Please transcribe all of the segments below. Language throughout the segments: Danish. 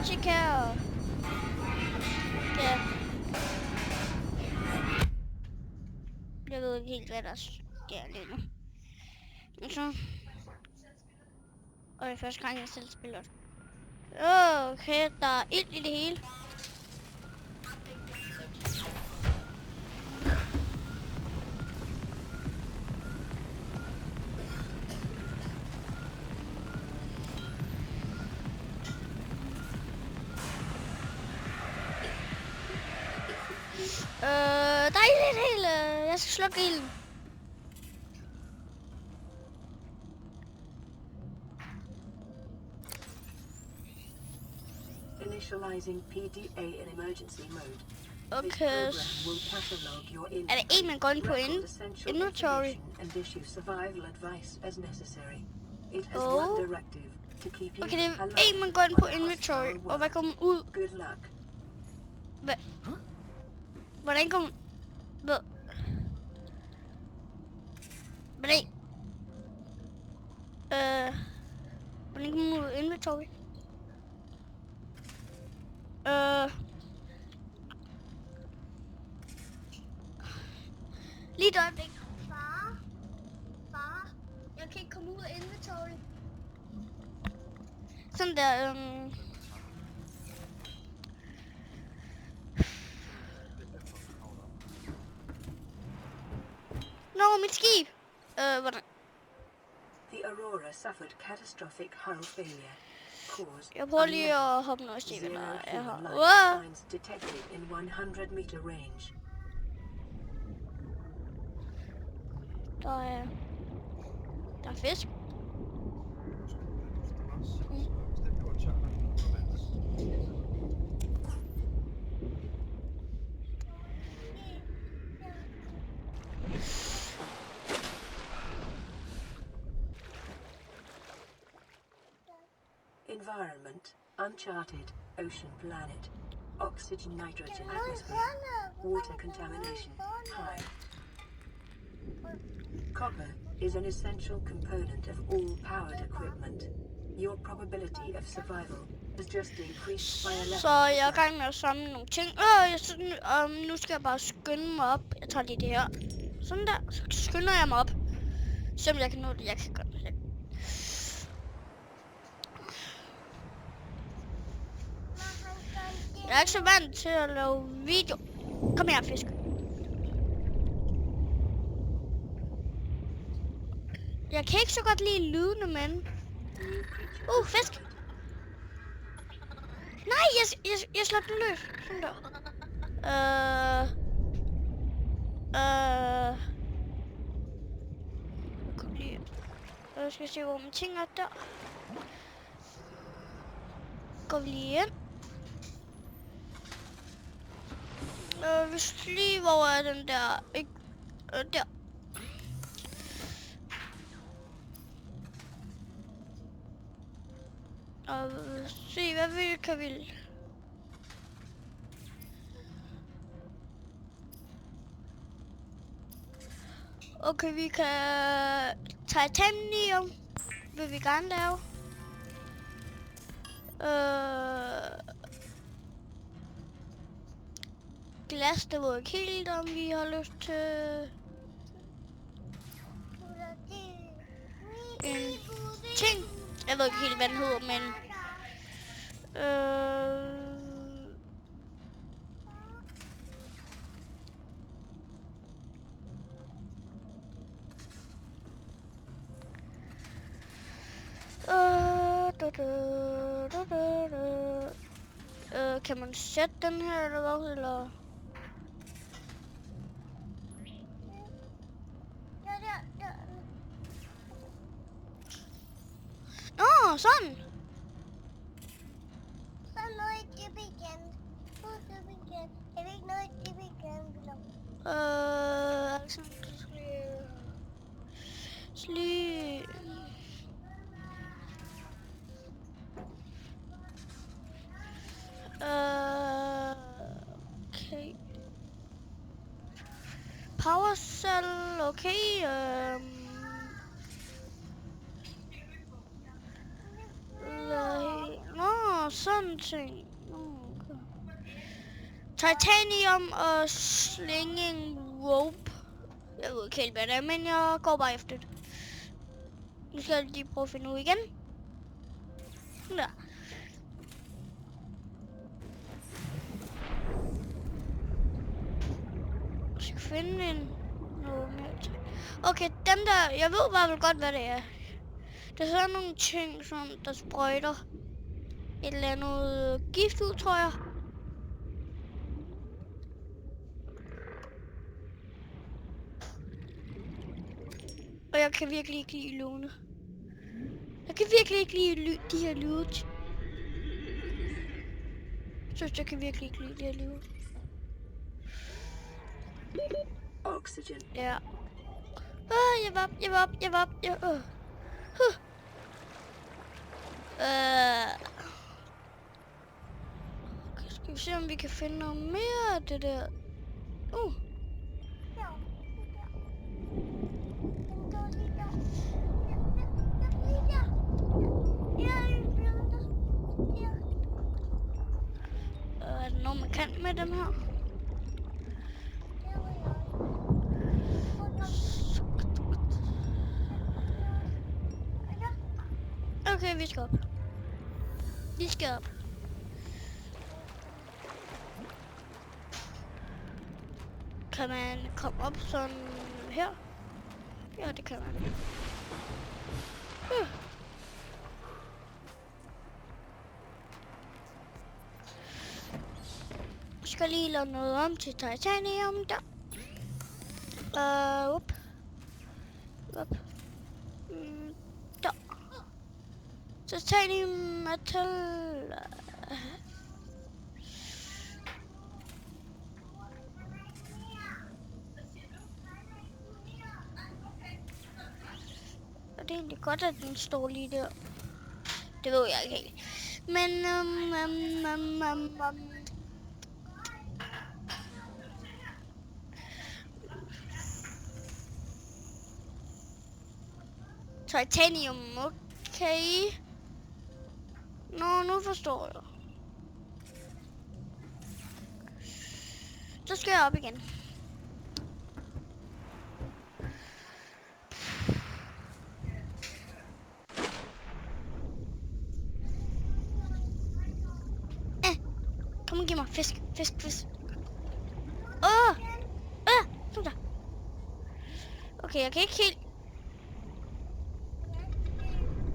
magic her. Ja. Jeg ved ikke helt, hvad der sker lige nu. Og så... Og det er første gang, jeg selv spiller det. Okay, der er ild i det hele. Der er ild i det hele. Jeg skal slukke ilden. Initializing PDA in emergency mode. Okay. Er det en, man går ind på inventory? Okay, det er en, man går ind på inventory. Og hvad kommer ud? Hvordan kommer... Hvordan kommer man ud af inventory? Lige et øjeblik. Far, jeg kan ikke komme ud af inventory. Sådan der, mit skib. Hvordan? The Aurora suffered catastrophic hull failure. Jeg prøver lige at hoppe noget skib, eller jeg har. Detected in 100-meter range. Der er fisk. Environment, uncharted, ocean planet, oxygen, nitrogen atmosphere, water contamination, high. Copper is an essential component of all powered equipment. Your probability of survival has just increased by 11%. Så jeg er i gang med at samle nogle ting. Nu skal jeg bare skynde mig op. Jeg tager lige det her. Sådan der. Så skynder jeg mig op. Selvom jeg kan nå det. Jeg kan gøre det. Jeg er ikke så vant til at lave video. Kom her, fisk. Jeg kan ikke så godt lide lydene, men... fisk! Nej, jeg slår den løs. Sådan der. Kom lige. Jeg skal se, hvor mine ting er der. Går vi lige ind. Hvis lige, hvor er den der? Ikke? Der. Og se, hvad vi kan vi... Okay, vi kan... Titanium vil vi gerne lave. Glas, det var ikke helt, om vi har lyst til... En ting. Jeg ved ikke helt, hvad den hedder, men... Kan man sætte den her, eller hvad? Eller... Nå, sådan! Sli... Okay. Power cell, okay. Nå, sådan en ting. Okay. Titanium og slinging rope. Jeg ved ikke helt, hvad det er, men jeg går bare efter det. Nu skal jeg lige prøve at finde ud igen. Sådan der. Jeg skal finde noget mere. Okay, dem der, jeg ved bare vel godt, hvad det er. Det er sådan nogle ting, som der sprøjter et eller andet gift ud, tror jeg. Og jeg kan virkelig ikke lide lydene. Jeg kan virkelig ikke lide de her lyde. Jeg kan virkelig ikke lide de her lyde. Oxygen. Ja. Jeg var op. Okay, skal vi se, om vi kan finde noget mere af det der. Er der noget, man kan med dem her? Okay, vi skal op. Kan man komme op sådan her? Ja, det kan man. Jeg skal lige lave noget om til titanium der. Up. Der. Titanium metal. Det er egentlig godt, at den står lige der. Det ved jeg ikke helt. Men titanium, okay. Nå, nu forstår jeg. Så skal jeg op igen. Kom og giv mig fisk. Sådan der. Okay, jeg kan ikke helt.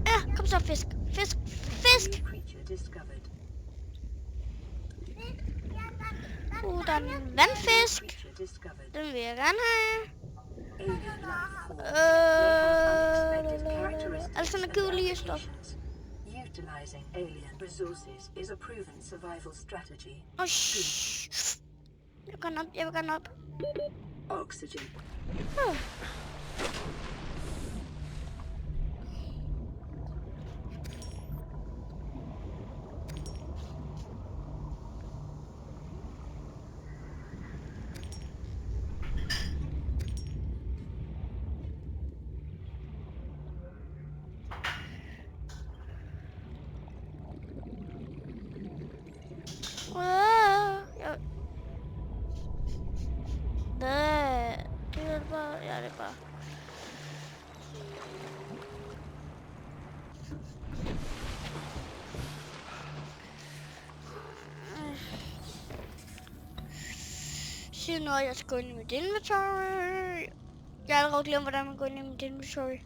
Ja, kom så, fisk. Der er en vandfisk. Den vil jeg gerne have. Altså, den er kedelig stof. Utilizing alien resources is a proven survival strategy. Jeg vil gerne op. Oxygen. Det er bare. Siden når jeg skal gå ind i mit inventory. Jeg har allerede glemt, hvordan man går ind i mit inventory.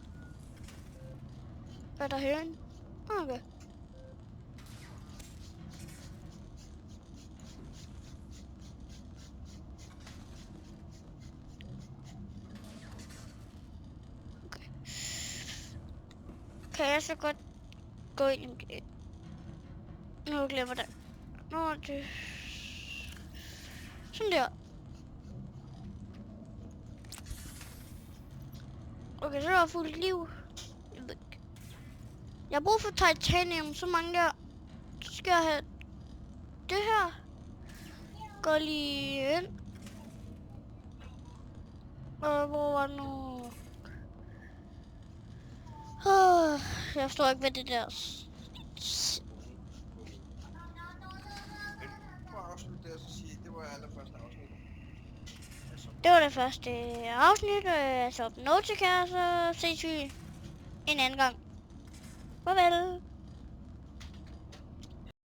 Hvad er der herinde? Okay. Kan jeg så godt gå ind i mit... Nu glemmer jeg det. Nå, det... Sådan der. Okay, så er der fuldt liv. Jeg har brug for titanium, så mange der. Så skal jeg have det her. Gå lige ind. Og hvor var nu? Jeg forstår ikke, hvad det der... det var det første afsnit af Subnautica, så ses vi en anden gang. Farvel.